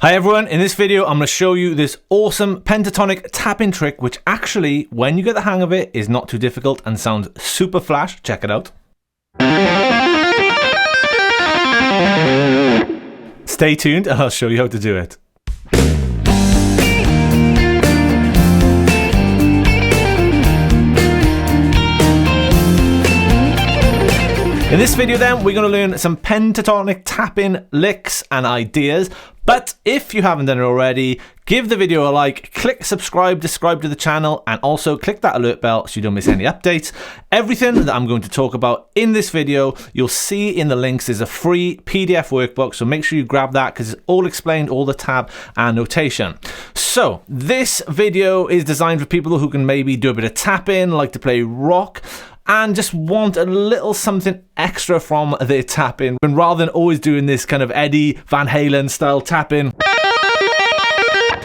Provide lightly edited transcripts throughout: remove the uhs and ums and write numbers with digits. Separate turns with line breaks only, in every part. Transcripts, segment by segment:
Hi everyone, in this video I'm going to show you this awesome pentatonic tapping trick which actually, when you get the hang of it, is not too difficult and sounds super flash. Check it out. Stay tuned and I'll show you how to do it. In this video then, we're going to learn some pentatonic tapping licks and ideas. But if you haven't done it already, give the video a like, click subscribe to the channel, and also click that alert bell so you don't miss any updates. Everything that I'm going to talk about in this video, you'll see in the links. There's a free PDF workbook, so make sure you grab that because it's all explained, all the tab and notation. So this video is designed for people who can maybe do a bit of tapping, like to play rock, and just want a little something extra from their tapping. And rather than always doing this kind of Eddie Van Halen style tapping,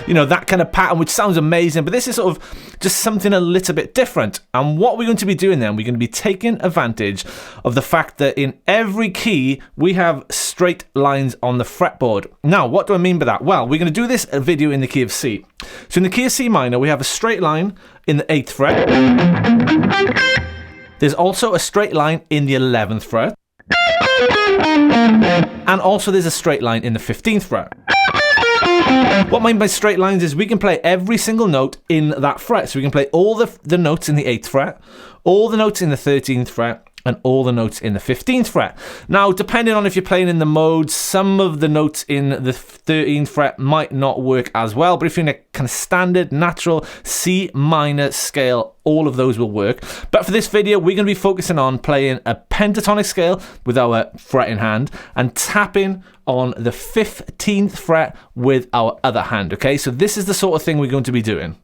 you know, that kind of pattern, which sounds amazing, but this is sort of just something a little bit different. And what we're going to be doing then, we're going to be taking advantage of the fact that in every key, we have straight lines on the fretboard. Now, what do I mean by that? Well, we're going to do this video in the key of C. So in the key of C minor, we have a straight line in the 8th fret. There's also a straight line in the 11th fret. And also there's a straight line in the 15th fret. What I mean by straight lines is we can play every single note in that fret. So we can play all the notes in the 8th fret, all the notes in the 13th fret, and all the notes in the 15th fret. Now, depending on if you're playing in the mode, some of the notes in the 13th fret might not work as well, but if you're in a kind of standard, natural C minor scale, all of those will work. But for this video, we're going to be focusing on playing a pentatonic scale with our fret in hand and tapping on the 15th fret with our other hand, okay? So this is the sort of thing we're going to be doing.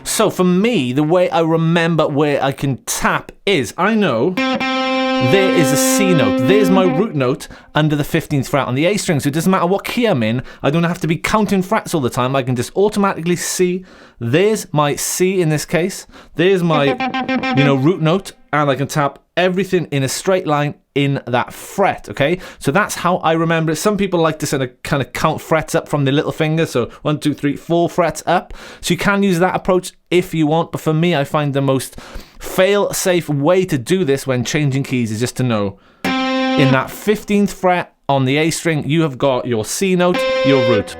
So for me, the way I remember where I can tap is, I know there is a C note. There's my root note under the 15th fret on the A string. So it doesn't matter what key I'm in. I don't have to be counting frets all the time. I can just automatically see. There's my C in this case. There's my, root note. And I can tap everything in a straight line in that fret, okay? So that's how I remember it. Some people like to kind of count frets up from their little finger. So 1, 2, 3, 4 frets up. So you can use that approach if you want. But for me, I find the most fail-safe way to do this when changing keys is just to know in that 15th fret on the A string, you have got your C note, your root.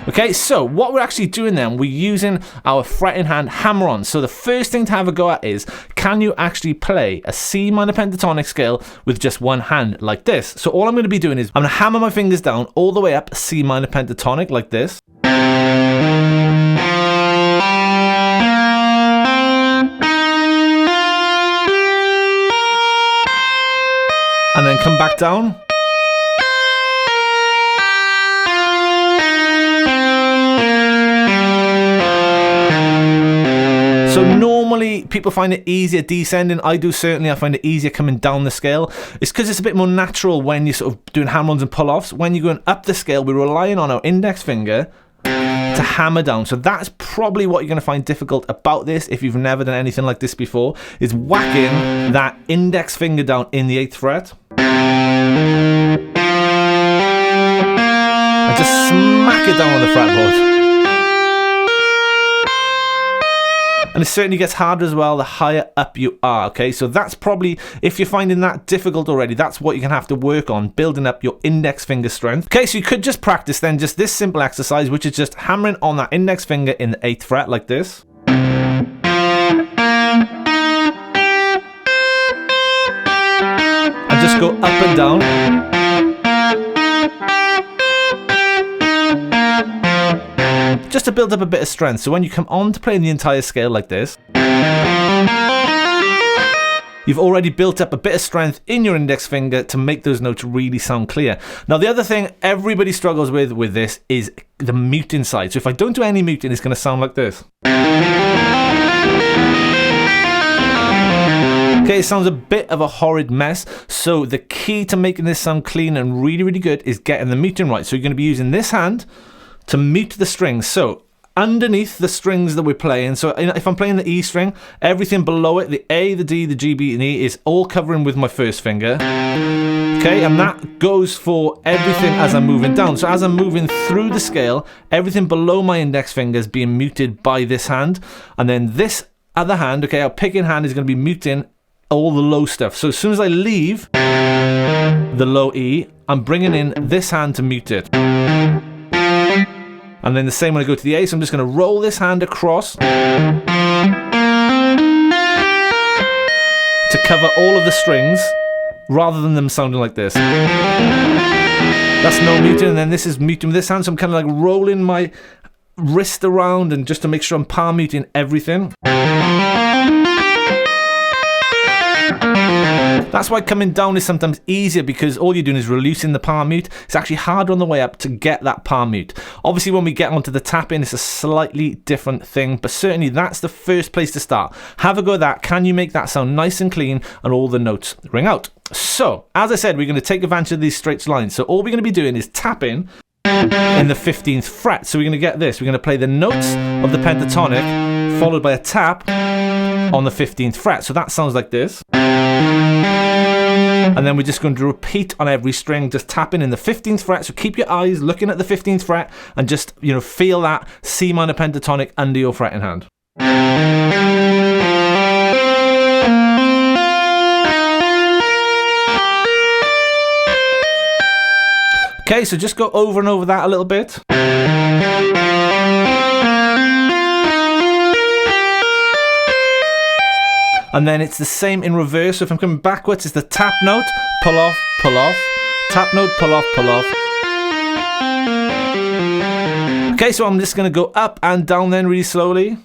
Okay, so what we're actually doing then, we're using our fret in hand hammer-on. So the first thing to have a go at is, can you actually play a C minor pentatonic scale with just one hand like this? So all I'm going to be doing is, I'm going to hammer my fingers down all the way up C minor pentatonic like this. And then come back down. So normally people find it easier descending. I do certainly. I find it easier coming down the scale. It's because it's a bit more natural when you're sort of doing hammer-ons and pull-offs. When you're going up the scale, we're relying on our index finger to hammer down. So that's probably what you're going to find difficult about this if you've never done anything like this before, is whacking that index finger down in the 8th fret. And just smack it down on the fretboard. And it certainly gets harder as well the higher up you are, okay? So that's probably, if you're finding that difficult already, that's what you're going to have to work on, building up your index finger strength. Okay, so you could just practice then just this simple exercise, which is just hammering on that index finger in the 8th fret like this. And just go up and down. Just to build up a bit of strength. So when you come on to playing the entire scale like this, you've already built up a bit of strength in your index finger to make those notes really sound clear. Now, the other thing everybody struggles with this is the muting side. So if I don't do any muting, it's going to sound like this. Okay, it sounds a bit of a horrid mess. So the key to making this sound clean and really, really good is getting the muting right. So you're going to be using this hand to mute the strings. So underneath the strings that we're playing. So if I'm playing the E string, everything below it, the A, the D, the G, B, and E, is all covering with my first finger. Okay, and that goes for everything as I'm moving down. So as I'm moving through the scale, everything below my index finger is being muted by this hand. And then this other hand, okay, our picking hand is going to be muting all the low stuff. So as soon as I leave the low E, I'm bringing in this hand to mute it. And then the same when I go to the A, so I'm just going to roll this hand across to cover all of the strings, rather than them sounding like this. That's no muting, and then this is muting with this hand, so I'm kind of like rolling my wrist around and just to make sure I'm palm muting everything. That's why coming down is sometimes easier, because all you're doing is releasing the palm mute. It's actually harder on the way up to get that palm mute. Obviously, when we get onto the tapping, it's a slightly different thing, but certainly that's the first place to start. Have a go at that. Can you make that sound nice and clean and all the notes ring out? So, as I said, we're going to take advantage of these straight lines. So all we're going to be doing is tapping in the 15th fret. So we're going to get this. We're going to play the notes of the pentatonic followed by a tap on the 15th fret. So that sounds like this. And then we're just going to repeat on every string, just tapping in the 15th fret. So keep your eyes looking at the 15th fret and just, feel that C minor pentatonic under your fretting hand. Okay, so just go over and over that a little bit. And then it's the same in reverse. So if I'm coming backwards, it's the tap note, pull off, tap note, pull off, pull off. Okay, so I'm just going to go up and down then really slowly.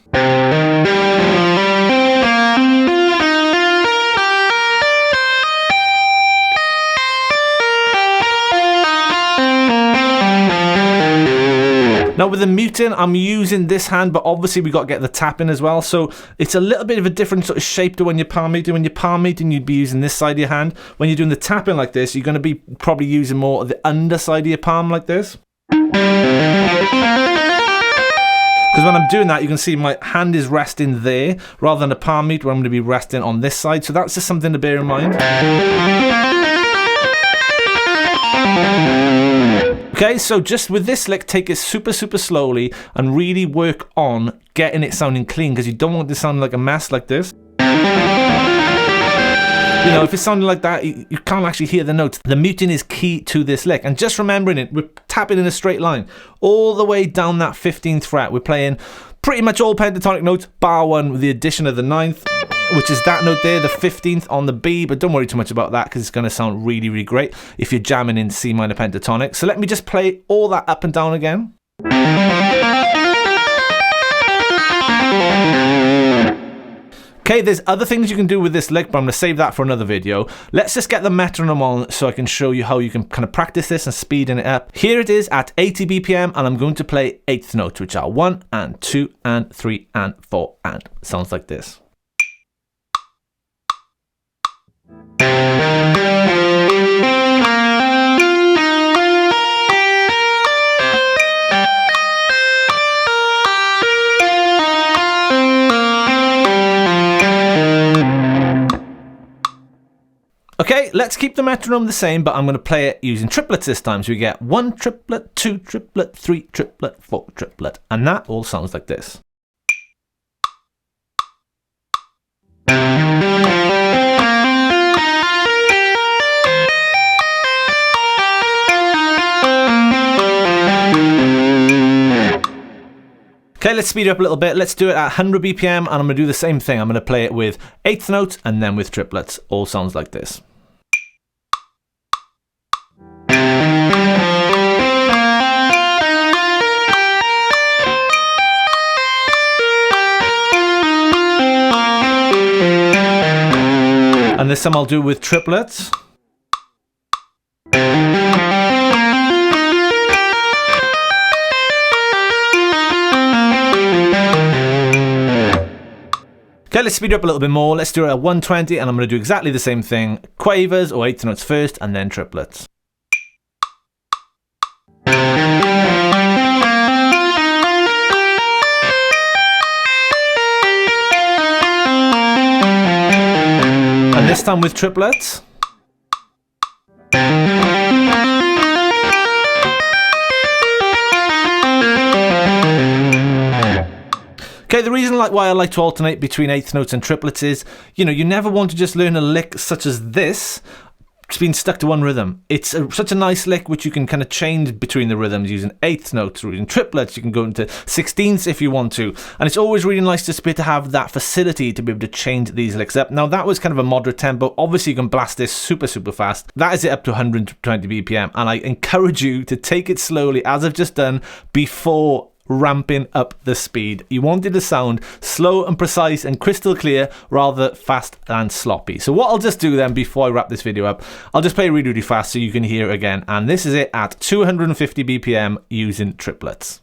Now with the muting, I'm using this hand, but obviously we got to get the tapping as well. So it's a little bit of a different sort of shape to when you're palm muting. When you're palm muting, you'd be using this side of your hand. When you're doing the tapping like this, you're going to be probably using more of the underside of your palm like this. Because when I'm doing that, you can see my hand is resting there rather than a palm mute where I'm going to be resting on this side. So that's just something to bear in mind. Okay, so just with this lick, take it super slowly and really work on getting it sounding clean, because you don't want it to sound like a mess like this. If it's sounding like that, you can't actually hear the notes. The muting is key to this lick. And just remembering it, we're tapping in a straight line all the way down that 15th fret. We're playing pretty much all pentatonic notes, bar one with the addition of the 9th, which is that note there, the 15th on the B, but don't worry too much about that because it's going to sound really great if you're jamming in C minor pentatonic. So let me just play all that up and down again. Okay, there's other things you can do with this lick, but I'm going to save that for another video. Let's just get the metronome on so I can show you how you can kind of practice this and speeding it up. Here it is at 80 BPM, and I'm going to play 8th notes, which are 1 and 2 and 3 and 4 and sounds like this. Okay, let's keep the metronome the same, but I'm going to play it using triplets this time. So we get 1 triplet, 2 triplet, 3 triplet, 4 triplet, and that all sounds like this. Okay, let's speed it up a little bit. Let's do it at 100 BPM, and I'm going to do the same thing. I'm going to play it with 8th note and then with triplets. All sounds like this. And this time I'll do with triplets. Okay, let's speed it up a little bit more. Let's do it at 120, and I'm going to do exactly the same thing. Quavers or 8th notes first, and then triplets. this time with triplets. Okay, the reason why I like to alternate between eighth notes and triplets is, you never want to just learn a lick such as this, it's been stuck to one rhythm. It's such a nice lick which you can kind of change between the rhythms using eighth notes or using triplets. You can go into sixteenths if you want to. And it's always really nice to be able to have that facility to be able to change these licks up. Now that was kind of a moderate tempo. Obviously you can blast this super, super fast. That is it up to 120 BPM. And I encourage you to take it slowly, as I've just done, before ramping up the speed. You want it to sound slow and precise and crystal clear rather fast and sloppy. So what I'll just do then before I wrap this video up, I'll just play really, really fast so you can hear it again. And this is it at 250 BPM using triplets.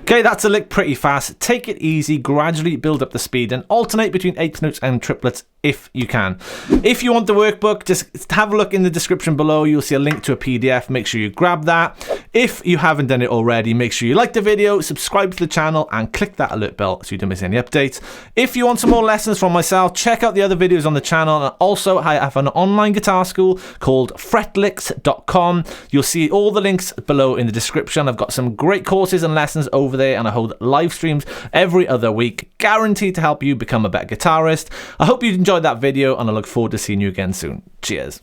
Okay, that's a lick pretty fast. Take it easy, gradually build up the speed and alternate between eighth notes and triplets if you can. If you want the workbook, just have a look in the description below. You'll see a link to a PDF. Make sure you grab that. If you haven't done it already, make sure you like the video, subscribe to the channel and click that alert bell so you don't miss any updates. If you want some more lessons from myself, check out the other videos on the channel. And also, I have an online guitar school called fretlicks.com. You'll see all the links below in the description. I've got some great courses and lessons over there, and I hold live streams every other week, guaranteed to help you become a better guitarist. I hope you enjoyed that video, and I look forward to seeing you again soon. Cheers.